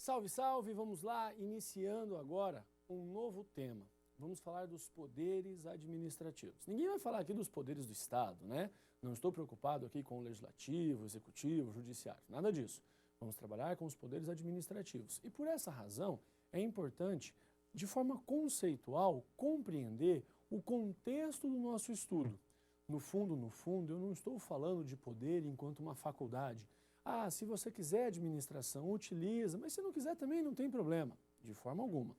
Salve, salve! Vamos lá, iniciando agora um novo tema. Vamos falar dos poderes administrativos. Ninguém vai falar aqui dos poderes do Estado, né? Não estou preocupado aqui com o legislativo, executivo, judiciário, nada disso. Vamos trabalhar com os poderes administrativos. E por essa razão, é importante, de forma conceitual, compreender o contexto do nosso estudo. No fundo, eu não estou falando de poder enquanto uma faculdade. Ah, se você quiser administração, utiliza, mas se não quiser também não tem problema, de forma alguma.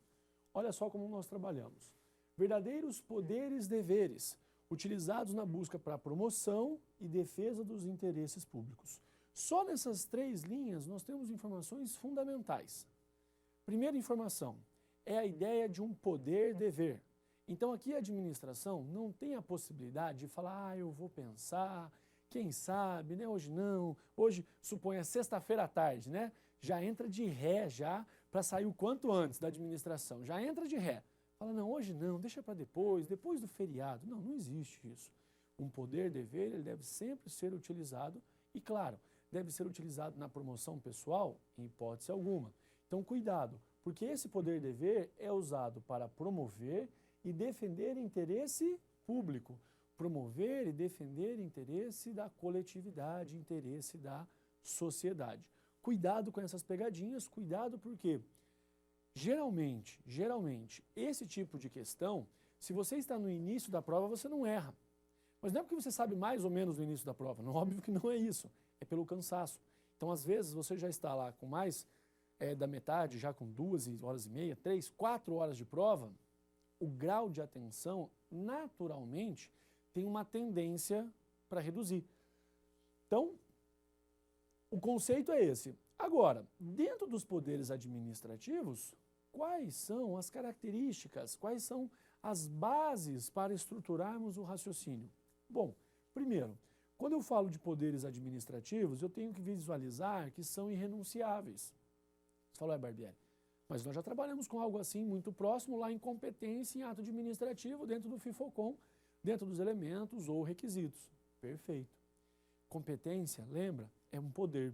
Olha só como nós trabalhamos. Verdadeiros poderes-deveres, utilizados na busca para promoção e defesa dos interesses públicos. Só nessas três linhas nós temos informações fundamentais. Primeira informação é a ideia de um poder-dever. Então aqui a administração não tem a possibilidade de falar, eu vou pensar, quem sabe, né? Hoje não, hoje suponha sexta-feira à tarde, né? Já entra de ré já para sair o quanto antes da administração, já entra de ré. Fala, não, hoje não, deixa para depois do feriado. Não, não existe isso. Um poder-dever, ele deve sempre ser utilizado e, claro, deve ser utilizado na promoção pessoal, em hipótese alguma. Então, cuidado, porque esse poder-dever é usado para promover e defender interesse público. Promover e defender interesse da coletividade, interesse da sociedade. Cuidado com essas pegadinhas, cuidado porque geralmente, esse tipo de questão, se você está no início da prova, você não erra. Mas não é porque você sabe mais ou menos no início da prova, não, óbvio que não é isso, é pelo cansaço. Então, às vezes, você já está lá com mais da metade, já com 2 horas e meia, 3, 4 horas de prova, o grau de atenção, naturalmente, tem uma tendência para reduzir. Então, o conceito é esse. Agora, dentro dos poderes administrativos, quais são as características, quais são as bases para estruturarmos o raciocínio? Bom, primeiro, quando eu falo de poderes administrativos, eu tenho que visualizar que são irrenunciáveis. Você falou, Barbieri, mas nós já trabalhamos com algo assim muito próximo lá em competência em ato administrativo dentro do FIFOCOM, dentro dos elementos ou requisitos. Perfeito. Competência, lembra, é um poder.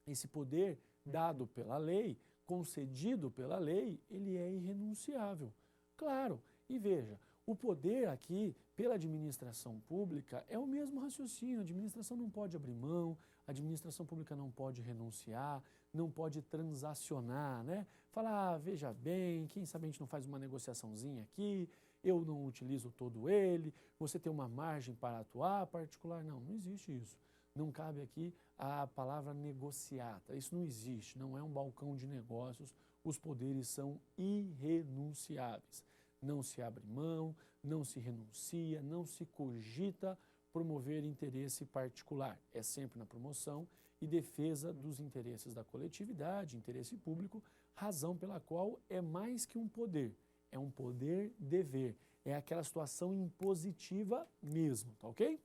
Esse poder dado pela lei, concedido pela lei, ele é irrenunciável. Claro, e veja, o poder aqui, pela administração pública, é o mesmo raciocínio. A administração não pode abrir mão, a administração pública não pode renunciar, não pode transacionar, né? Falar, veja bem, quem sabe a gente não faz uma negociaçãozinha aqui, eu não utilizo todo ele, você tem uma margem para atuar particular. Não, não existe isso. Não cabe aqui a palavra negociata. Isso não existe, não é um balcão de negócios. Os poderes são irrenunciáveis. Não se abre mão, não se renuncia, não se cogita promover interesse particular. É sempre na promoção e defesa dos interesses da coletividade, interesse público, razão pela qual é mais que um poder. É um poder-dever. É aquela situação impositiva mesmo, tá ok?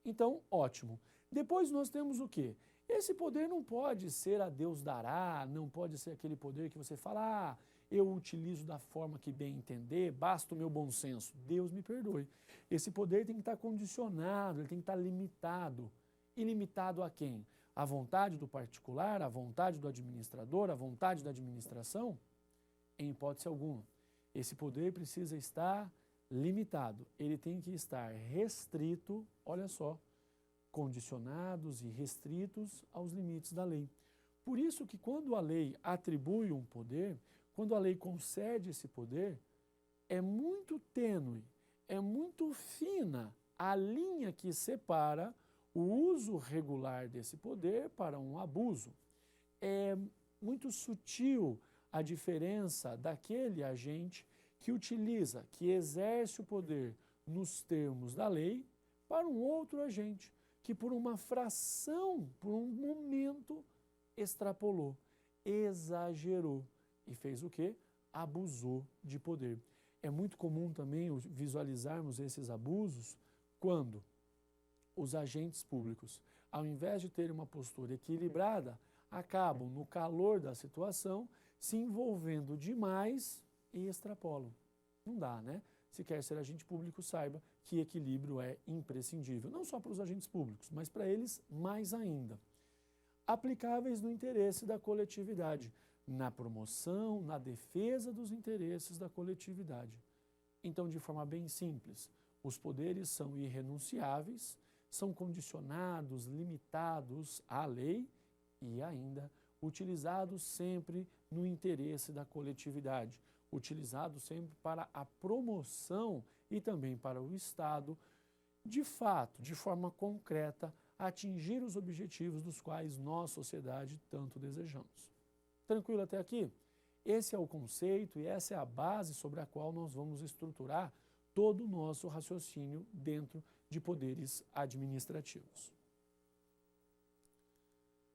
Então, ótimo. Depois nós temos o quê? Esse poder não pode ser a Deus dará, não pode ser aquele poder que você fala, eu utilizo da forma que bem entender, basta o meu bom senso. Deus me perdoe. Esse poder tem que estar condicionado, ele tem que estar limitado. E limitado a quem? À vontade do particular, à vontade do administrador, à vontade da administração? Em hipótese alguma. Esse poder precisa estar limitado, ele tem que estar restrito, olha só, condicionados e restritos aos limites da lei. Por isso que quando a lei atribui um poder, quando a lei concede esse poder, é muito tênue, é muito fina a linha que separa o uso regular desse poder para um abuso. É muito sutil a diferença daquele agente que utiliza, que exerce o poder nos termos da lei para um outro agente que por uma fração, por um momento, extrapolou, exagerou e fez o quê? Abusou de poder. É muito comum também visualizarmos esses abusos quando os agentes públicos, ao invés de terem uma postura equilibrada, acabam, no calor da situação, se envolvendo demais e extrapolam. Não dá, né? Se quer ser agente público, saiba que equilíbrio é imprescindível, não só para os agentes públicos, mas para eles mais ainda. Aplicáveis no interesse da coletividade. na promoção, na defesa dos interesses da coletividade. Então, de forma bem simples, os poderes são irrenunciáveis, são condicionados, limitados à lei e ainda utilizados sempre no interesse da coletividade, utilizados sempre para a promoção e também para o Estado, de fato, de forma concreta, atingir os objetivos dos quais nós, sociedade, tanto desejamos. Tranquilo até aqui? Esse é o conceito e essa é a base sobre a qual nós vamos estruturar todo o nosso raciocínio dentro de poderes administrativos.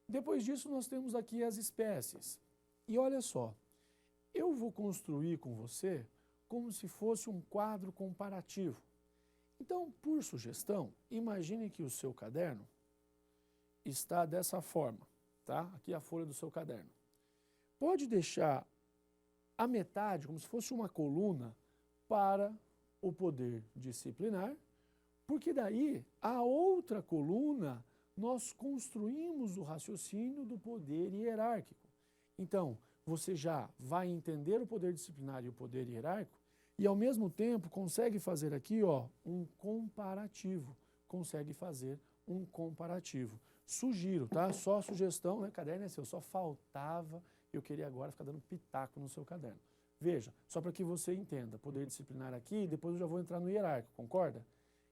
Depois disso, nós temos aqui as espécies. E olha só, eu vou construir com você como se fosse um quadro comparativo. Então, por sugestão, imagine que o seu caderno está dessa forma, tá? Aqui a folha do seu caderno. Pode deixar a metade, como se fosse uma coluna, para o poder disciplinar, porque daí a outra coluna nós construímos o raciocínio do poder hierárquico. Então, você já vai entender o poder disciplinar e o poder hierárquico e, ao mesmo tempo, consegue fazer aqui um comparativo. Consegue fazer um comparativo. Sugiro, tá? Só sugestão, né? Caderno é seu, só faltava eu queria agora ficar dando pitaco no seu caderno. Veja, só para que você entenda, poder disciplinar aqui, depois eu já vou entrar no hierárquico, concorda?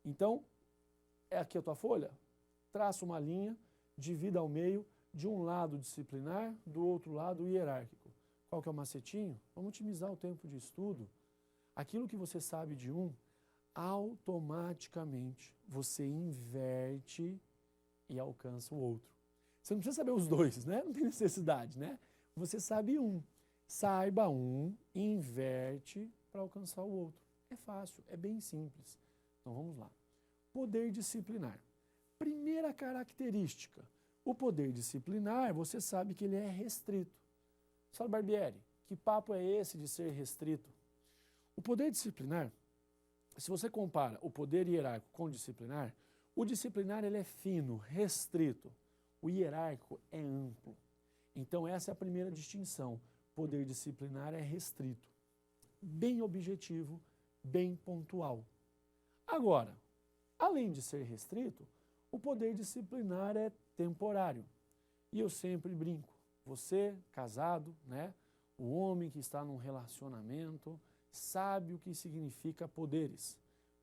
Então, é aqui a tua folha? Traça uma linha, divida ao meio, de um lado disciplinar, do outro lado hierárquico. Qual que é o macetinho? Vamos otimizar o tempo de estudo. Aquilo que você sabe de um, automaticamente você inverte e alcança o outro. Você não precisa saber os dois, né? Não tem necessidade, né? Você sabe um. Saiba um, inverte para alcançar o outro. É fácil, é bem simples. Então vamos lá. Poder disciplinar. Primeira característica. O poder disciplinar, você sabe que ele é restrito. Saulo Barbieri, que papo é esse de ser restrito? O poder disciplinar, se você compara o poder hierárquico com o disciplinar, o disciplinar ele é fino, restrito. O hierárquico é amplo. Então essa é a primeira distinção. Poder disciplinar é restrito, bem objetivo, bem pontual. Agora, além de ser restrito, o poder disciplinar é temporário. E eu sempre brinco, você, casado, né, o homem que está num relacionamento, sabe o que significa poderes.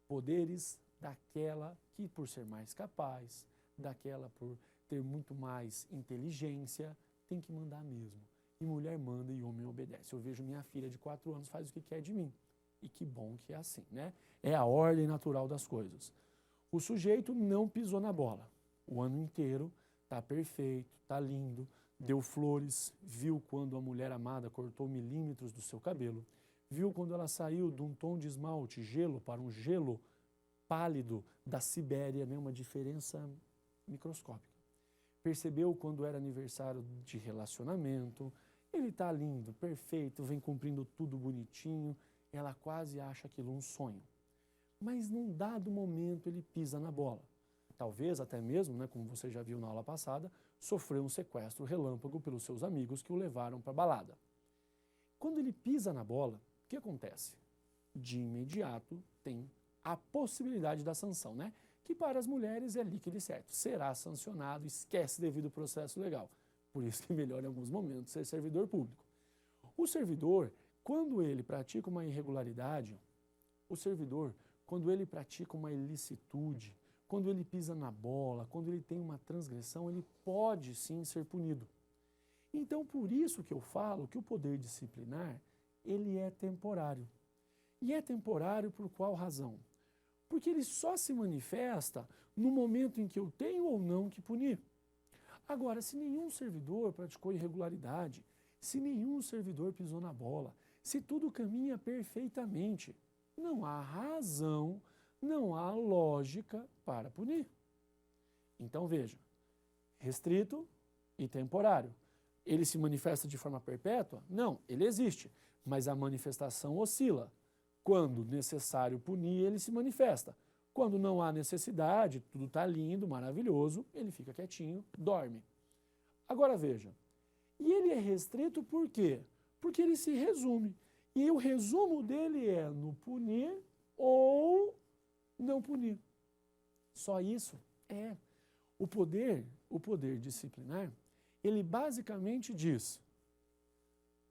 Poderes daquela que, por ser mais capaz, daquela por ter muito mais inteligência, tem que mandar mesmo. E mulher manda e homem obedece. Eu vejo minha filha de 4 anos faz o que quer de mim. E que bom que é assim, né? É a ordem natural das coisas. O sujeito não pisou na bola. O ano inteiro está perfeito, está lindo, deu flores, viu quando a mulher amada cortou milímetros do seu cabelo, viu quando ela saiu de um tom de esmalte gelo para um gelo pálido da Sibéria, né? Uma diferença microscópica. Percebeu quando era aniversário de relacionamento, ele está lindo, perfeito, vem cumprindo tudo bonitinho, ela quase acha aquilo um sonho. Mas num dado momento ele pisa na bola. Talvez até mesmo, né, como você já viu na aula passada, sofreu um sequestro relâmpago pelos seus amigos que o levaram para a balada. Quando ele pisa na bola, o que acontece? De imediato tem a possibilidade da sanção, né? Que para as mulheres é líquido e certo. Será sancionado, esquece devido processo legal. Por isso que é melhor em alguns momentos ser servidor público. O servidor, quando ele pratica uma irregularidade, o servidor, quando ele pratica uma ilicitude, quando ele pisa na bola, quando ele tem uma transgressão, ele pode sim ser punido. Então, por isso que eu falo que o poder disciplinar, ele é temporário. E é temporário por qual razão? Porque ele só se manifesta no momento em que eu tenho ou não que punir. Agora, se nenhum servidor praticou irregularidade, se nenhum servidor pisou na bola, se tudo caminha perfeitamente, não há razão, não há lógica para punir. Então, veja, restrito e temporário. Ele se manifesta de forma perpétua? Não, ele existe, mas a manifestação oscila. Quando necessário punir, ele se manifesta. Quando não há necessidade, tudo está lindo, maravilhoso, ele fica quietinho, dorme. Agora veja, E ele é restrito por quê? Porque ele se resume. E o resumo dele é no punir ou não punir. Só isso? É. O poder disciplinar, ele basicamente diz: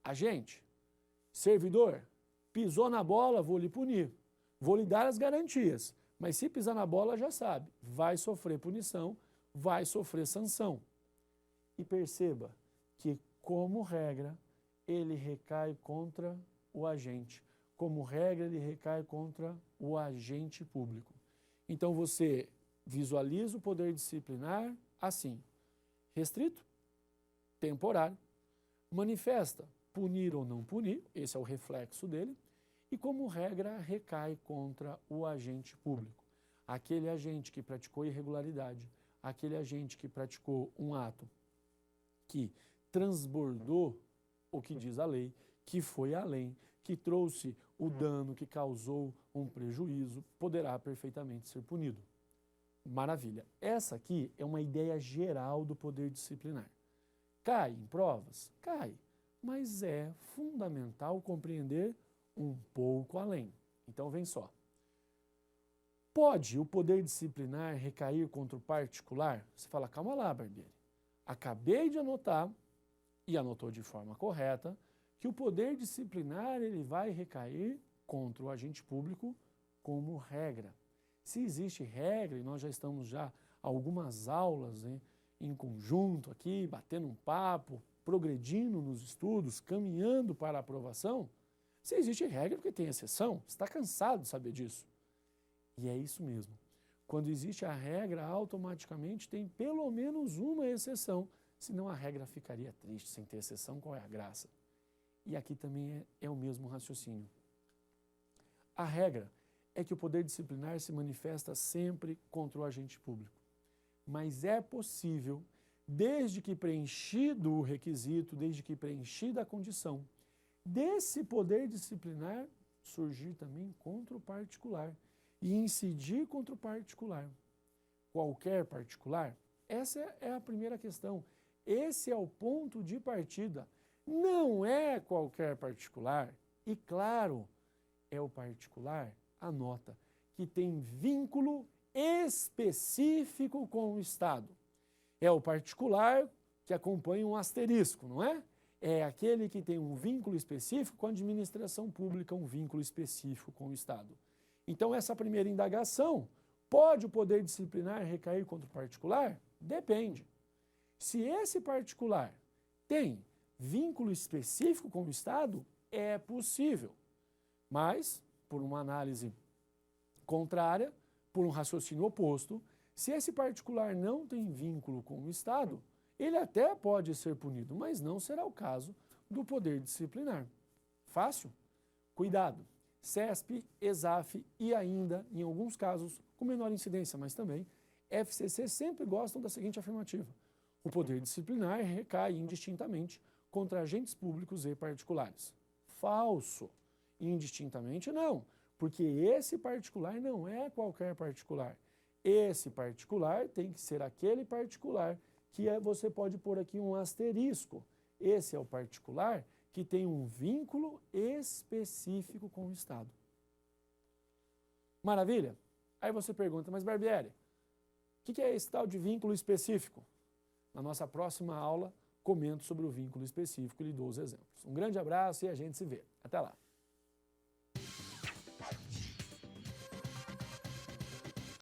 agente, servidor, pisou na bola, vou lhe punir. Vou lhe dar as garantias. Mas se pisar na bola, já sabe, vai sofrer punição, vai sofrer sanção. E perceba que, como regra, ele recai contra o agente. Como regra, ele recai contra o agente público. Então, você visualiza o poder disciplinar assim: restrito, temporário, manifesta punir ou não punir, esse é o reflexo dele, e como regra recai contra o agente público. Aquele agente que praticou irregularidade, aquele agente que praticou um ato que transbordou o que diz a lei, que foi além, que trouxe o dano, que causou um prejuízo, poderá perfeitamente ser punido. Maravilha. Essa aqui é uma ideia geral do poder disciplinar. Cai em provas? Cai. Mas é fundamental compreender um pouco além. Então, vem só. Pode o poder disciplinar recair contra o particular? Você fala, calma lá, Barbieri. Acabei de anotar, e anotou de forma correta, que o poder disciplinar ele vai recair contra o agente público como regra. Se existe regra, e nós já estamos já algumas aulas em conjunto aqui, batendo um papo, progredindo nos estudos, caminhando para a aprovação, se existe regra porque tem exceção, você está cansado de saber disso. E é isso mesmo. Quando existe a regra, automaticamente tem pelo menos uma exceção, senão a regra ficaria triste, sem ter exceção, qual é a graça? E aqui também é o mesmo raciocínio. A regra é que o poder disciplinar se manifesta sempre contra o agente público. Mas é possível, desde que preenchido o requisito, desde que preenchida a condição, desse poder disciplinar surgir também contra o particular e incidir contra o particular. Qualquer particular? Essa é a primeira questão. Esse é o ponto de partida. Não é qualquer particular. E claro, é o particular, anota, que tem vínculo específico com o Estado. É o particular que acompanha um asterisco, não é? É aquele que tem um vínculo específico com a administração pública, um vínculo específico com o Estado. Então, essa primeira indagação, pode o poder disciplinar recair contra o particular? Depende. Se esse particular tem vínculo específico com o Estado, é possível. Mas, por uma análise contrária, por um raciocínio oposto, se esse particular não tem vínculo com o Estado, ele até pode ser punido, mas não será o caso do poder disciplinar. Fácil? Cuidado. CESP, ESAF e ainda, em alguns casos, com menor incidência, mas também, FCC sempre gostam da seguinte afirmativa: o poder disciplinar recai indistintamente contra agentes públicos e particulares. Falso. Indistintamente não, porque esse particular não é qualquer particular. Esse particular tem que ser aquele particular que você pode pôr aqui um asterisco. Esse é o particular que tem um vínculo específico com o Estado. Maravilha? Aí você pergunta, mas Barbieri, o que é esse tal de vínculo específico? Na nossa próxima aula, comento sobre o vínculo específico e lhe dou os exemplos. Um grande abraço e a gente se vê. Até lá!